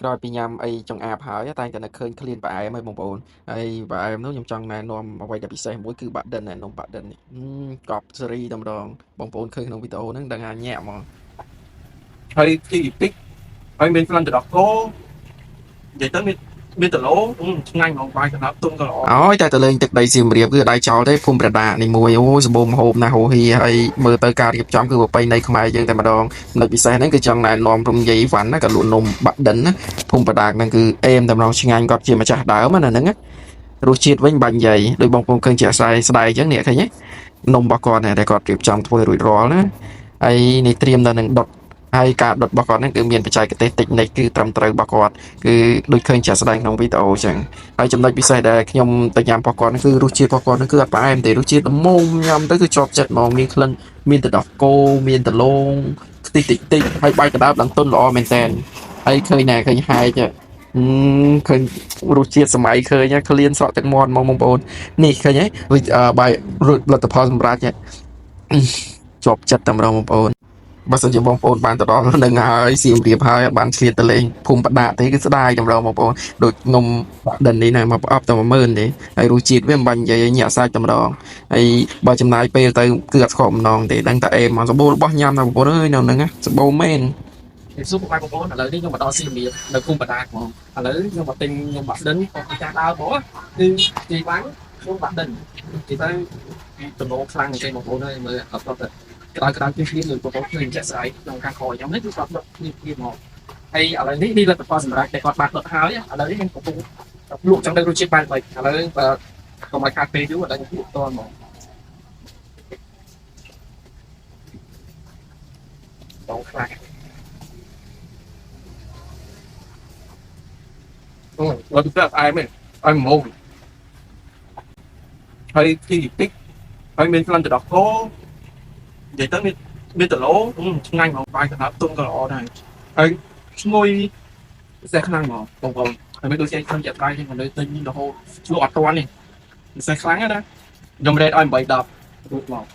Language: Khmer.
ក្រោយពីញ៉ាំអីចង្អាបហើយតែងតែនឹកឃើញឃ្លានផ្អែមហើយបងប្អូនហើយផ្អែមនោះខ្ញុំចង់ណែនាំអ្វីដែលពិសេសមួយគឺបាក់ឌិននំបាក់ឌិននេះកប់សេរីតែម្ដងបងប្អូនឃើញក្នុងវីដេអូហ្នឹងដឹងថាញាក់ហ្មងហើយទីពីរហើយមានក្លិនទឹកដោះគោនិយាយទៅមានតឡូឆ្ងាញ់ហ្មងបាយកណ្ដាប់ទុំក៏ល្អអើយតែទៅលេងទឹកដីសៀមរាបគឺដៃចោលទេភូមិប្រដានេះមួយអូយសម្បូរម្ហូបណាស់ហូហៀហើយមើលទៅការរៀបចំគឺប្រពៃណីខ្មែរយើងតែម្ដងនៅពិសេសហ្នឹងគឺចង់ណែនាំរំយាយវ៉ាន់ណាក៏លក់នំបាក់ឌិនណាភូមិប្រដាហ្នឹងគឺអេមតែម្ដងឆ្ងាញ់គាត់ជាម្ចាស់ដើមណាហ្នឹងណារសជាតិវិញបាញ់យាយដោយបងប្អូនឃើញជាស្ដាយអញ្ចឹងនេះឃើញទេនំរបស់គាត់តែគាត់រៀបចំធ្វើរួចរាល់ណាហើយនេះត្រៀមដល់នឹងដុតហើយការដុតរបស់គាត់ហ្នឹងគឺមានបច្ចេកទេសតិចនិចគឺត្រឹមត្រូវរបស់គាត់គឺដូចឃើញជាក់ស្ដែងក្នុងវីដេអូអញ្ចឹងហើយចំណុចពិសេសដែលខ្ញុំទៅញ៉ាំរបស់គាត់ហ្នឹងគឺរសជាតិរបស់គាត់ហ្នឹងគឺអត់ផ្អែមទេរសជាតិល្មមញ៉ាំទៅគឺជាប់ចិត្តហ្មងមានក្លិនមានទឹកដោះគោមានដលងខ្ទិះតិចហើយបាយកណ្ដាប់ឡើងទុនល្អមែនតើហើយឃើញហែកឃើញរសជាតិសម័យឃើញឃ្លានស្រក់ទឹកមាត់មកបងប្អូននេះឃើញហ៎បាយលទ្ធផលសម្រាប់ជាប់ចិត្តតែម្ដងបងប្អូនបើសិនជាបងប្អូនបានទៅដល់នឹងហើយសៀមរាបហើយបានឆ្លៀតទៅលេងភូមិបដាទេគឺស្ដាយតែម្ដងបងប្អូនដូចនំដិននេះណាមកប្រអប់តែ10000ទេហើយរសជាតិវាមិនបាញ់និយាយញាក់សាច់តែម្ដងហើយបើចំណាយពេលទៅគឺអត់ស្កកម្ដងទេដឹងតែអេមមកសម្បូររបស់ញ៉ាំតែបងប្អូនអើយនៅហ្នឹងសម្បូរមែនសួរបងប្អូនឥឡូវនេះខ្ញុំមកដល់សៀមរាបនៅភូមិបដាហ្មងឥឡូវខ្ញុំមកទិញខ្ញុំបាក់ដិនពីចាស់ដើមហ្មងគឺនិយាយបានខ្ញុំបាក់ដិននិយាយទៅតំណខ្លាំងជាងបងប្អូនហើយមើលអត់ទៅក្តៅពីគ្នាលើបងប្អូនឃើញចាក់ស្រាយក្នុងខាងក្រោយខ្ញុំនេះគឺគាត់ដុតគ្នាហ្មងហើយឥឡូវនេះលទ្ធផលសម្រាប់តែគាត់បានដុតហើយឥឡូវនេះខ្ញុំកំពុងលក់ចង់ដឹងរសជាតិបែបម៉េចឥឡូវបើកុំឲ្យខាតពេលយូរឥឡូវខ្ញុំលក់តហ្មងបងខ្លាំងเราดูแบบไอ้ไหมไอ้หมูហើយទីពីរហើយមានក្លិនទឹកដោះគោនិយាយទៅមានតឡូឆ្ងាញ់ហ្មងបាយកណ្ដាប់ទុំក៏ល្អដែរហើយឈ្ងុយពិសេសខ្លាំងហ្មងបងប្អូនហើយមានដូចជាខ្ញុំចាក់ដៃខ្ញុំនៅទិញរហូតលក់អត់ទាន់នេះពិសេសខ្លាំងណាខ្ញុំរ៉េតឲ្យ8 10រួចមក